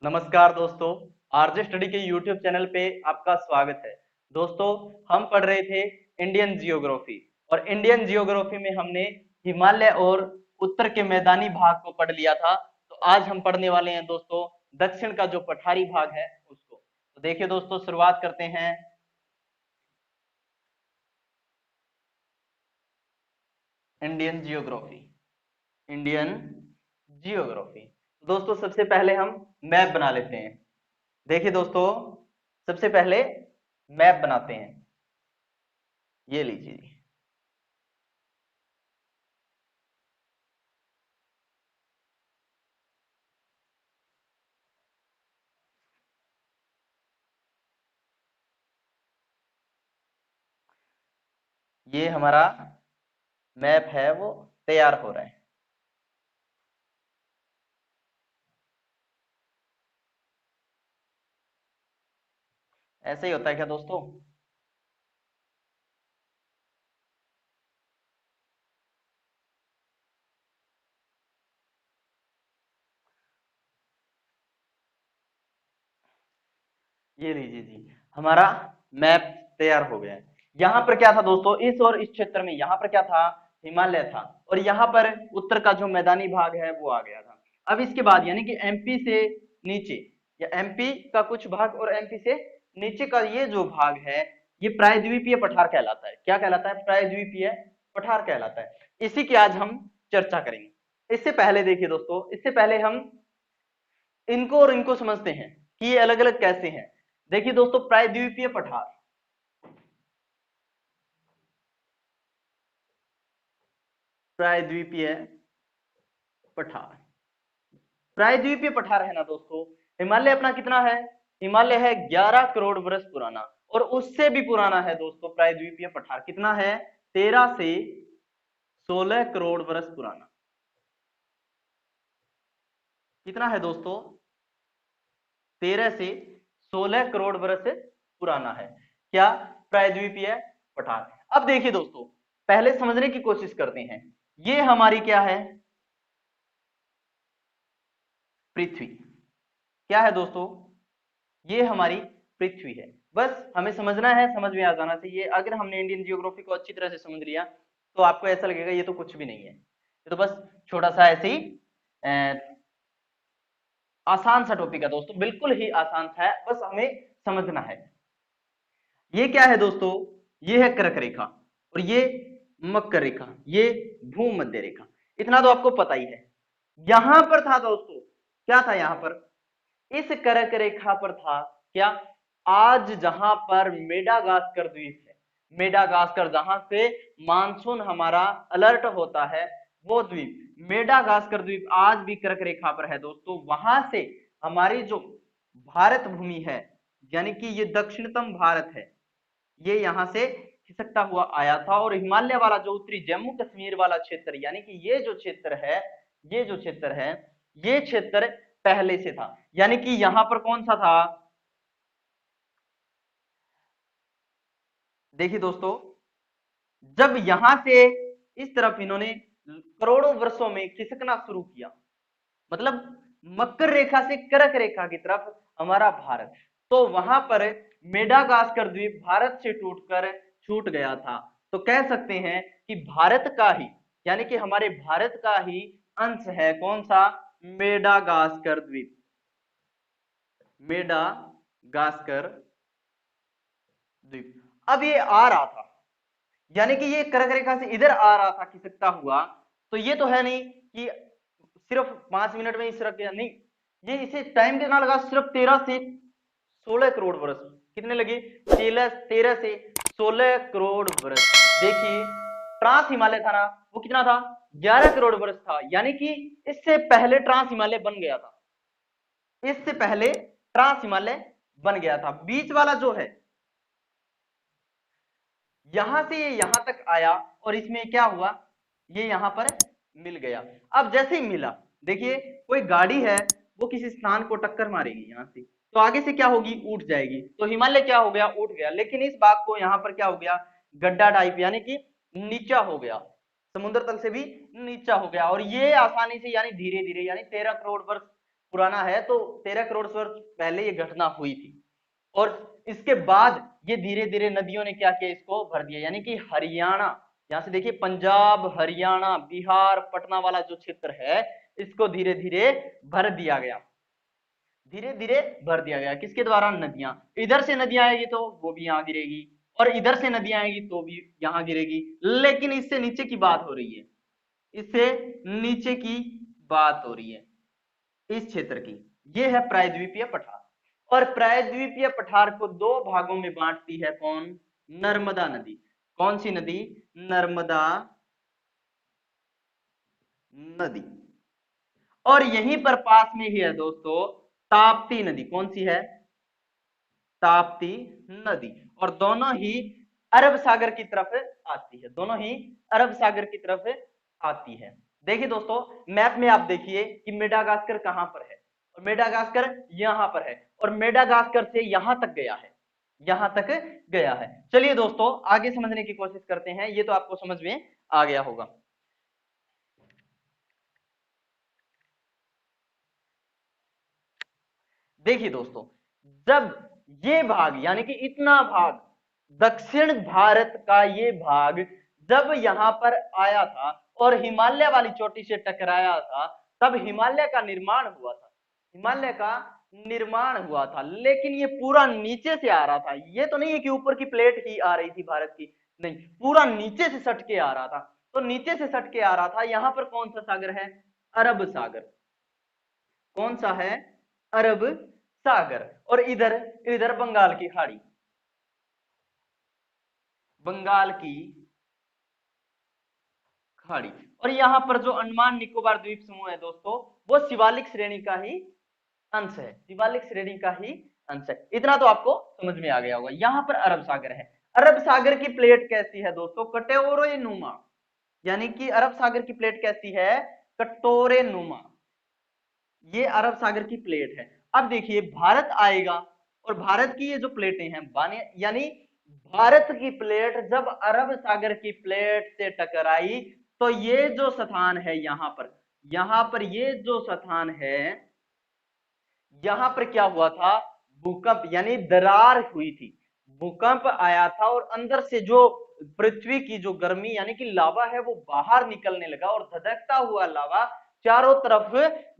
नमस्कार दोस्तों, RJ study के यूट्यूब चैनल पे आपका स्वागत है। दोस्तों, हम पढ़ रहे थे इंडियन जियोग्राफी और इंडियन जियोग्राफी में हमने हिमालय और उत्तर के मैदानी भाग को पढ़ लिया था। तो आज हम पढ़ने वाले हैं दोस्तों दक्षिण का जो पठारी भाग है उसको। तो देखिए दोस्तों, शुरुआत करते हैं। Indian geography, Indian geography. दोस्तों सबसे पहले हम मैप बना लेते हैं। देखिए दोस्तों, सबसे पहले मैप बनाते हैं। ये लीजिए, ये हमारा मैप है वो तैयार हो रहा है। ऐसे ही होता है क्या दोस्तों? ये लीजिए जी, हमारा मैप तैयार हो गया है। यहाँ पर क्या था दोस्तों, इस और इस क्षेत्र में यहाँ पर क्या था, हिमालय था, और यहाँ पर उत्तर का जो मैदानी भाग है वो आ गया था। अब इसके बाद यानी कि एमपी से नीचे, या एमपी का कुछ भाग और एमपी से नीचे का ये जो भाग है, ये प्रायद्वीपीय पठार कहलाता है। क्या कहलाता है? प्रायद्वीपीय पठार कहलाता है। इसी की आज हम चर्चा करेंगे। इससे पहले देखिए दोस्तों, इससे पहले हम इनको और इनको समझते हैं कि ये अलग अलग कैसे हैं। देखिए दोस्तों, प्रायद्वीपीय पठार, प्रायद्वीपीय पठार, प्रायद्वीपीय पठार है ना दोस्तों, हिमालय अपना कितना है? हिमालय है 11 करोड़ वर्ष पुराना, और उससे भी पुराना है दोस्तों प्रायद्वीपीय पठार। कितना है? 13 से 16 करोड़ वर्ष पुराना। कितना है दोस्तों? 13 से 16 करोड़ वर्ष पुराना है। क्या? प्रायद्वीपीय पठार। अब देखिए दोस्तों, पहले समझने की कोशिश करते हैं। ये हमारी क्या है? पृथ्वी। क्या है दोस्तों? ये हमारी पृथ्वी है। बस हमें समझना है, समझ में आ जाना चाहिए। अगर हमने इंडियन जियोग्राफी को अच्छी तरह से समझ लिया तो आपको ऐसा लगेगा ये तो कुछ भी नहीं है, ये तो बस छोटा सा ऐसे ही आसान सा टॉपिक है दोस्तों, बिल्कुल ही आसान सा है, बस हमें समझना है। ये क्या है दोस्तों? ये है कर्क रेखा, और ये मकर रेखा, ये भूमध्य रेखा। इतना तो आपको पता ही है। यहां पर था दोस्तों, क्या था यहां पर? इस कर्क रेखा पर था क्या? आज जहां पर मेडागास्कर द्वीप है, मेडागास्कर, जहां से मानसून हमारा अलर्ट होता है, वो द्वीप मेडागास्कर द्वीप आज भी कर्क रेखा पर है दोस्तों। वहां से हमारी जो भारत भूमि है, यानी कि ये दक्षिणतम भारत है, ये यहां से खिसकता हुआ आया था। और हिमालय वाला जो उत्तरी जम्मू कश्मीर वाला क्षेत्र, यानी कि ये जो क्षेत्र है, ये जो क्षेत्र है, ये क्षेत्र पहले से था। यानी कि यहां पर कौन सा था? देखिए दोस्तों, जब यहां से इस तरफ इन्होंने करोड़ों वर्षों में खिसकना शुरू किया, मतलब मकर रेखा से कर्क रेखा की तरफ हमारा भारत, तो वहां पर मेडागास्कर द्वीप भारत से टूटकर छूट गया था। तो कह सकते हैं कि भारत का ही, यानी कि हमारे भारत का ही अंश है कौन सा? मेडागास्कर द्वीप, मेडागास्कर द्वीप। अब ये आ रहा था, यानी कि ये कर्क रेखा से इधर आ रहा था खिसकता हुआ। तो ये तो है नहीं कि सिर्फ 5 मिनट में ही सिरक गया, नहीं, ये इसे टाइम कितना लगा? सिर्फ 13 से 16 करोड़ वर्ष। कितने लगे? 13 से 16 करोड़ वर्ष। देखिए, ट्रांस हिमालय था ना, वो कितना था? 11 करोड़ वर्ष था। यानी कि इससे पहले ट्रांस हिमालय बन गया था, इससे पहले ट्रांस हिमालय बन गया था। बीच वाला जो है, यहां से ये यहां तक आया, और इसमें क्या हुआ? ये यहां पर मिल गया। अब जैसे ही मिला, देखिए कोई गाड़ी है, वो किसी स्थान को टक्कर मारेगी यहां से, तो आगे से क्या होगी? उठ जाएगी। तो हिमालय क्या हो गया? उठ गया। लेकिन इस बात को यहां पर क्या हो गया? गड्ढा टाइप, यानी कि नीचा हो गया, समुद्र तल से भी नीचा हो गया। और ये आसानी से, यानी धीरे धीरे, यानी 13 करोड़ वर्ष पुराना है, तो 13 करोड़ वर्ष पहले ये घटना हुई थी। और इसके बाद ये धीरे धीरे नदियों ने क्या किया, इसको भर दिया। यानी कि हरियाणा, यहां से देखिए पंजाब, हरियाणा, बिहार, पटना वाला जो क्षेत्र है, इसको धीरे धीरे भर दिया गया, धीरे धीरे भर दिया गया। किसके द्वारा? नदियां। इधर से नदियां आएगी तो वो भी यहाँ गिरेगी, और इधर से नदियां आएगी तो भी यहाँ गिरेगी। लेकिन इससे नीचे की बात हो रही है, इससे नीचे की बात हो रही है इस क्षेत्र की। ये है प्रायद्वीपीय पठार। और प्रायद्वीपीय पठार को दो भागों में बांटती है कौन? नर्मदा नदी। कौन सी नदी? नर्मदा नदी। और यहीं पर पास में ही है दोस्तों ताप्ती नदी। कौन सी है? ताप्ती नदी। और दोनों ही अरब सागर की तरफ आती है, दोनों ही अरब सागर की तरफ आती है। देखिए दोस्तों, मैप में आप देखिए कि मेडागास्कर कहां पर है, और मेडागास्कर यहां पर है, और मेडागास्कर से यहां तक गया है, यहां तक गया है। चलिए दोस्तों, आगे समझने की कोशिश करते हैं। ये तो आपको समझ में आ गया होगा। देखिए दोस्तों, जब ये भाग, यानी कि इतना भाग, दक्षिण भारत का ये भाग जब यहां पर आया था और हिमालय वाली चोटी से टकराया था, तब हिमालय का निर्माण हुआ था, हिमालय का निर्माण हुआ था। लेकिन ये पूरा नीचे से आ रहा था, ये तो नहीं है कि ऊपर की प्लेट ही आ रही थी भारत की, नहीं, पूरा नीचे से सट के आ रहा था। तो नीचे से सट के आ रहा था। यहां पर कौन सा सागर है? अरब सागर। कौन सा है? अरब सागर। और इधर, इधर बंगाल की खाड़ी, बंगाल की खाड़ी। और यहां पर जो अंडमान निकोबार द्वीप समूह है दोस्तों, वो शिवालिक श्रेणी का ही अंश है, शिवालिक श्रेणी का ही अंश है। इतना तो आपको समझ में आ गया होगा। यहां पर अरब सागर है। अरब सागर की प्लेट कैसी है दोस्तों? कटोरे नुमा। यानी कि अरब सागर की प्लेट कैसी है? कटोरे नुमा। ये अरब सागर की प्लेट है। अब देखिए, भारत आएगा, और भारत की ये जो प्लेटें हैं, यानी भारत की प्लेट जब अरब सागर की प्लेट से टकराई, तो ये जो स्थान है यहां पर, यहां पर ये जो स्थान है, यहां पर क्या हुआ था? भूकंप, यानी दरार हुई थी, भूकंप आया था, और अंदर से जो पृथ्वी की जो गर्मी, यानी कि लावा है, वो बाहर निकलने लगा, और धधकता हुआ लावा चारों तरफ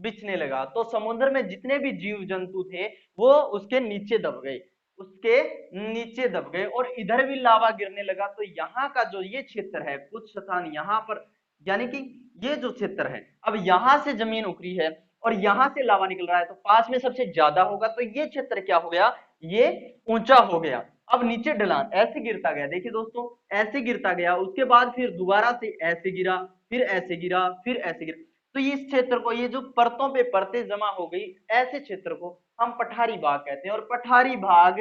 बिछने लगा। तो समुद्र में जितने भी जीव जंतु थे, वो उसके नीचे दब गए, उसके नीचे दब गए, और इधर भी लावा गिरने लगा। तो यहाँ का जो ये क्षेत्र है, कुछ स्थान यहाँ पर, यानी कि ये जो क्षेत्र है, अब यहां से जमीन उखड़ी है और यहां से लावा निकल रहा है, तो पास में सबसे ज्यादा होगा, तो ये क्षेत्र क्या हो गया? ये ऊंचा हो गया। अब नीचे ढलान ऐसे गिरता गया, देखिए दोस्तों, ऐसे गिरता गया, उसके बाद फिर दोबारा से ऐसे गिरा, फिर ऐसे गिरा, फिर ऐसे गिरा। तो इस क्षेत्र को, ये जो परतों पे परतें जमा हो गई, ऐसे क्षेत्र को हम पठारी भाग कहते हैं। और पठारी भाग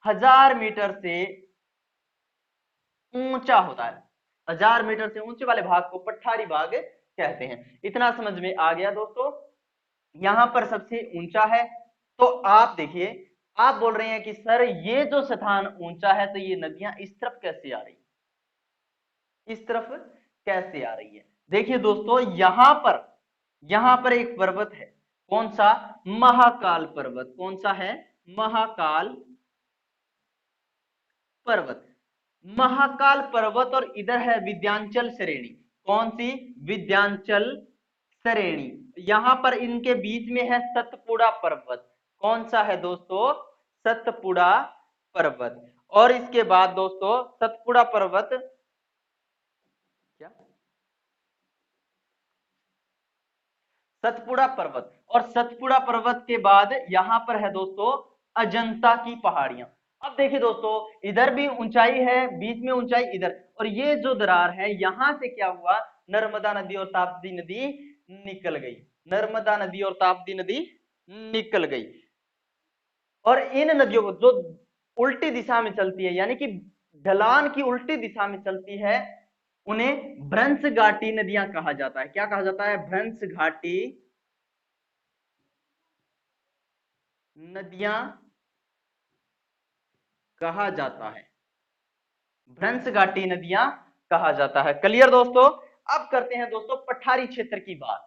1000 मीटर से ऊंचा होता है, 1000 मीटर से ऊंचे वाले भाग को पठारी भाग कहते हैं। इतना समझ में आ गया दोस्तों? यहां पर सबसे ऊंचा है। तो आप देखिए, आप बोल रहे हैं कि सर ये जो स्थान ऊंचा है, तो ये नदियां इस तरफ कैसे आ रही, इस तरफ कैसे आ रही है? देखिए दोस्तों, यहां पर एक पर्वत है। कौन सा? महाकाल पर्वत। कौन सा है? महाकाल पर्वत। महाकाल पर्वत, और इधर है विंध्याचल श्रेणी। कौन सी? विंध्याचल श्रेणी। यहां पर इनके बीच में है सतपुड़ा पर्वत। कौन सा है दोस्तों? सतपुड़ा पर्वत। और इसके बाद दोस्तों, सतपुड़ा पर्वत, क्या? सतपुड़ा पर्वत। और सतपुड़ा पर्वत के बाद यहां पर है दोस्तों अजंता की पहाड़ियां। अब देखिए दोस्तों, इधर भी ऊंचाई है, बीच में ऊंचाई इधर, और ये जो दरार है, यहां से क्या हुआ? नर्मदा नदी और ताप्ती नदी निकल गई, नर्मदा नदी और ताप्ती नदी निकल गई। और इन नदियों को जो उल्टी दिशा में चलती है, यानी कि ढलान की उल्टी दिशा में चलती है, उन्हें भ्रंश घाटी नदियां कहा जाता है। क्या कहा जाता है? भ्रंश घाटी नदियां कहा जाता है, भ्रंश घाटी नदियां कहा जाता है। क्लियर दोस्तों? अब करते हैं दोस्तों पठारी क्षेत्र की बात।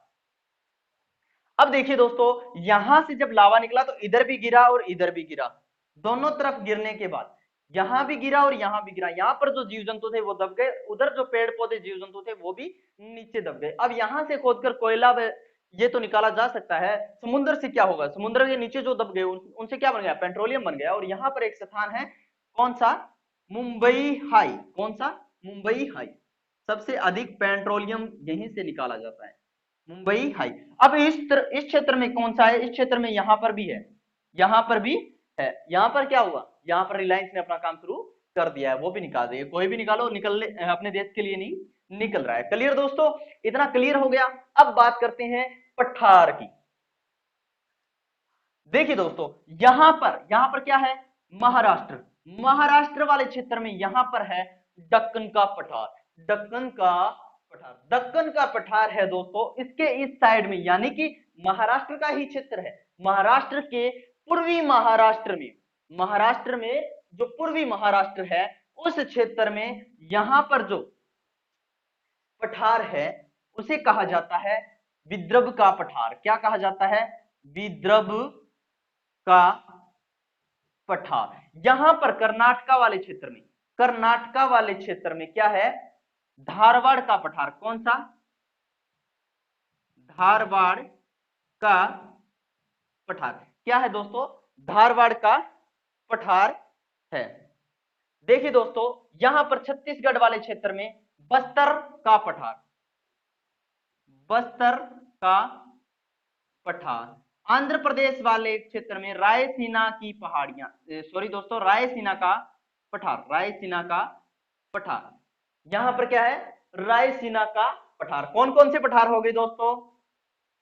अब देखिए दोस्तों, यहां से जब लावा निकला तो इधर भी गिरा और इधर भी गिरा, दोनों तरफ गिरने के बाद यहां भी गिरा और यहां भी गिरा। यहां पर जो जीव जंतु थे वो दब गए, उधर जो पेड़ पौधे जीव जंतु थे वो भी नीचे दब गए। अब यहां से खोदकर कोयला ये तो निकाला जा सकता है, समुद्र से क्या होगा, समुद्र के नीचे जो दब गए उनसे क्या बन गया, पेट्रोलियम बन गया। और यहाँ पर एक स्थान है, कौन सा, मुंबई हाई। कौन सा, मुंबई हाई। सबसे अधिक पेट्रोलियम यहीं से निकाला जाता है, मुंबई हाई। अब इस क्षेत्र में कौन सा है, इस क्षेत्र में यहां पर भी है, यहां पर भी है। यहां पर क्या हुआ, यहां पर रिलायंस ने अपना काम शुरू कर दिया है, वो भी निकाल दिए। कोई भी निकालो, निकलने अपने देश के लिए नहीं निकल रहा है। क्लियर दोस्तों, इतना क्लियर हो गया। अब बात करते हैं पठार की। देखिए दोस्तों, यहां पर क्या है, महाराष्ट्र। महाराष्ट्र वाले क्षेत्र में यहां पर है दक्कन का पठार। दक्कन का पठार, दक्कन का पठार है दोस्तों, इसके इस साइड में, यानी कि महाराष्ट्र का ही क्षेत्र है। महाराष्ट्र के पूर्वी महाराष्ट्र में जो पूर्वी महाराष्ट्र है उस क्षेत्र में यहां पर जो पठार है उसे कहा जाता है विदर्भ का पठार। क्या कहा जाता है, विदर्भ का पठार। यहां पर कर्नाटका वाले क्षेत्र में क्या है, धारवाड़ का पठार। कौन सा, धारवाड़ का पठार। क्या है दोस्तों, धारवाड़ का पठार है। देखिए दोस्तों, यहां पर छत्तीसगढ़ वाले क्षेत्र में बस्तर का पठार, बस्तर का पठार। आंध्र प्रदेश वाले क्षेत्र में रायसीना की पहाड़ियां, सॉरी दोस्तों, रायसीना का पठार, रायसीना का पठार। यहां पर क्या है, रायसीना का पठार। कौन कौन से पठार हो गए दोस्तों,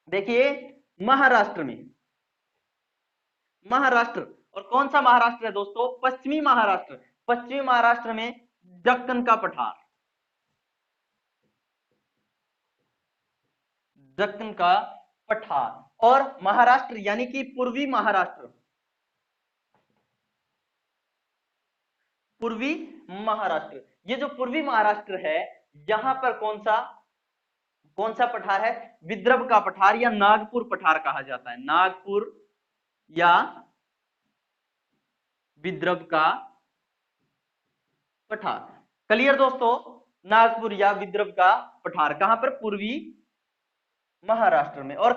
देखिए, महाराष्ट्र में, महाराष्ट्र, और कौन सा महाराष्ट्र है दोस्तों, पश्चिमी महाराष्ट्र। पश्चिमी महाराष्ट्र में दक्कन का पठार, दक्कन का पठार। और महाराष्ट्र यानी कि पूर्वी महाराष्ट्र, पूर्वी महाराष्ट्र, ये जो पूर्वी महाराष्ट्र है यहां पर कौन सा पठार है, विदर्भ का पठार या नागपुर पठार कहा जाता है। नागपुर या विदर्भ का पठार। क्लियर दोस्तों, नागपुर या विदर्भ का पठार कहां पर, पूर्वी महाराष्ट्र में। और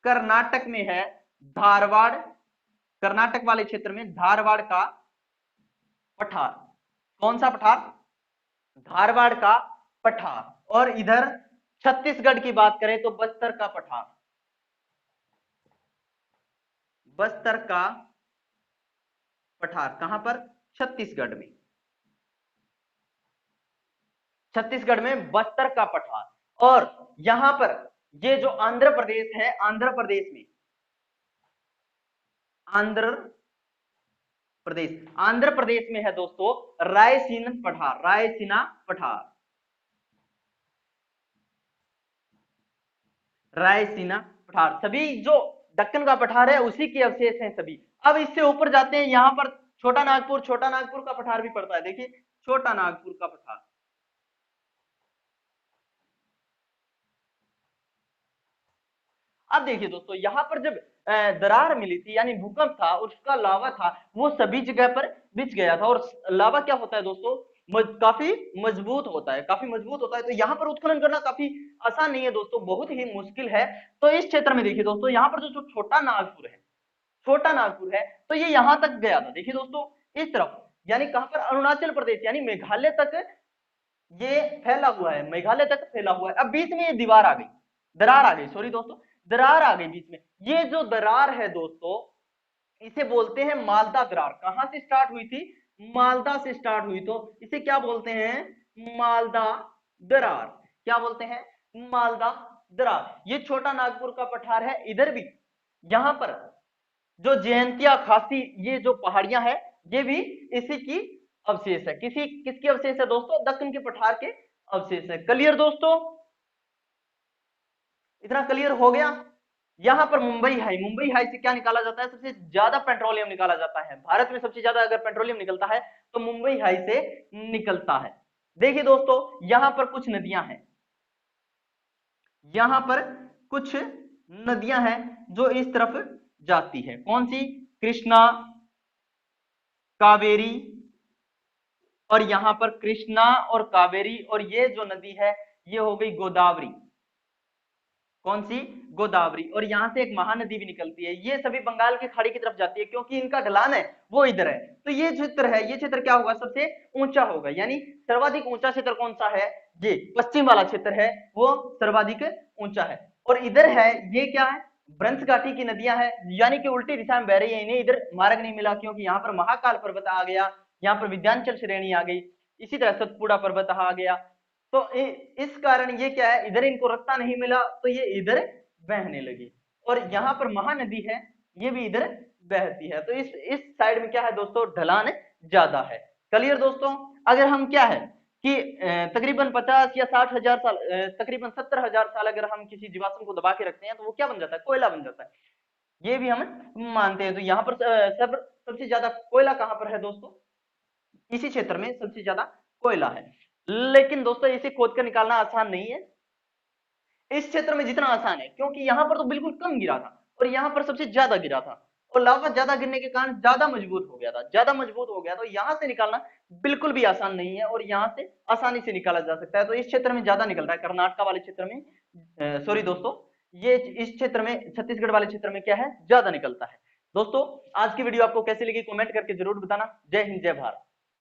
कर्नाटक में है धारवाड़, कर्नाटक वाले क्षेत्र में धारवाड़ का पठार। कौन सा पठार, धारवाड़ का पठार। और इधर छत्तीसगढ़ की बात करें तो बस्तर का पठार, बस्तर का पठार। कहां पर, छत्तीसगढ़ में, छत्तीसगढ़ में बस्तर का पठार। और यहां पर ये जो आंध्र प्रदेश है, आंध्र प्रदेश में, आंध्र आंध्र प्रदेश में है दोस्तों रायसीन पठार, रायसीना पठार, रायसीना पठार। सभी जो दक्कन का पठार है उसी के अवशेष हैं सभी। अब इससे ऊपर जाते हैं, यहां पर छोटा नागपुर का पठार भी पड़ता है। देखिए, छोटा नागपुर का पठार। अब देखिए दोस्तों, यहां पर जब दरार मिली थी, यानी भूकंप था, उसका लावा था वो सभी जगह पर बिछ गया था। और लावा क्या होता है दोस्तों, काफी मजबूत होता है, काफी मजबूत होता है। तो यहाँ पर उत्खनन करना काफी आसान नहीं है दोस्तों, बहुत ही मुश्किल है। तो इस क्षेत्र में देखिए दोस्तों, यहाँ पर जो छोटा नागपुर है, छोटा नागपुर है, तो ये यहां तक गया था। देखिए दोस्तों, इस तरफ, यानी कहां पर, अरुणाचल प्रदेश यानी मेघालय तक ये फैला हुआ है, मेघालय तक फैला हुआ है। अब बीच में ये दीवार आ गई, दरार आ गई, सॉरी दोस्तों, दरार आ गई बीच में। ये जो दरार है दोस्तों, इसे बोलते हैं मालदा दरार। कहां से स्टार्ट हुई थी, मालदा से स्टार्ट हुई, तो इसे क्या बोलते हैं, मालदा दरार। क्या बोलते हैं, मालदा दरार। ये छोटा नागपुर का पठार है। इधर भी, यहां पर जो जयंतिया खासी, ये जो पहाड़ियां हैं, ये भी इसी की अवशेष है। किसकी अवशेष है दोस्तों, दक्कन के पठार के अवशेष है। क्लियर दोस्तों, इतना क्लियर हो गया। यहां पर मुंबई हाई से क्या निकाला जाता है, सबसे ज्यादा पेट्रोलियम निकाला जाता है भारत में। सबसे ज्यादा अगर पेट्रोलियम निकलता है तो मुंबई हाई से निकलता है। देखिए दोस्तों, यहां पर कुछ नदियां हैं, यहां पर कुछ नदियां हैं जो इस तरफ जाती है। कौन सी? कृष्णा, कावेरी, और यहां पर कृष्णा और कावेरी, और ये जो नदी है ये हो गई गोदावरी। कौन सी? गोदावरी। और यहां से एक महानदी भी निकलती है, ये सभी बंगाल की खाड़ी की तरफ जाती है क्योंकि इनका ढलान है वो इधर है। तो ये क्षेत्र है, ये क्षेत्र क्या होगा? सबसे ऊंचा होगा, यानी सर्वाधिक ऊंचा क्षेत्र कौन सा है? ये पश्चिम वाला क्षेत्र है, वो सर्वाधिक ऊंचा है। और इधर है, ये क्या है? ब्रंश घाटी की नदियां हैं, यानी कि उल्टी दिशा में बह रही है, इन्हें इधर मार्ग नहीं मिला क्योंकि यहाँ पर महाकाल पर्वत आ गया, यहाँ पर विंध्याचल श्रेणी आ गई, इसी तरह सतपुड़ा पर्वत आ गया। तो इस कारण ये क्या है, इधर इनको रास्ता नहीं मिला तो ये इधर बहने लगी। और यहाँ पर महानदी है, ये भी इधर बहती है। तो इस साइड में क्या है दोस्तों? ढलान ज्यादा है। क्लियर दोस्तों? अगर हम क्या है कि तकरीबन 50 या 60 हजार साल, तकरीबन 70 हजार साल अगर हम किसी जीवाश्म को दबा के रखते हैं तो वो क्या बन जाता है? कोयला बन जाता है। ये भी हम मानते हैं। तो यहाँ पर सबसे ज्यादा कोयला कहाँ पर है दोस्तों? इसी क्षेत्र में सबसे ज्यादा कोयला है। लेकिन दोस्तों इसे खोद कर निकालना आसान नहीं है इस क्षेत्र में जितना आसान है, क्योंकि यहां पर तो बिल्कुल कम गिरा था और यहां पर सबसे ज्यादा गिरा था, और लावा ज्यादा गिरने के कारण ज्यादा मजबूत हो गया था, ज्यादा मजबूत हो गया। तो यहां से निकालना बिल्कुल भी आसान नहीं है और यहां से आसानी से निकाला जा सकता है। तो इस क्षेत्र में ज्यादा निकल रहा है, कर्नाटका वाले क्षेत्र में, सॉरी दोस्तों, ये इस क्षेत्र में, छत्तीसगढ़ वाले क्षेत्र में क्या है? ज्यादा निकलता है। दोस्तों आज की वीडियो आपको कैसी लगी कमेंट करके जरूर बताना। जय हिंद, जय भारत।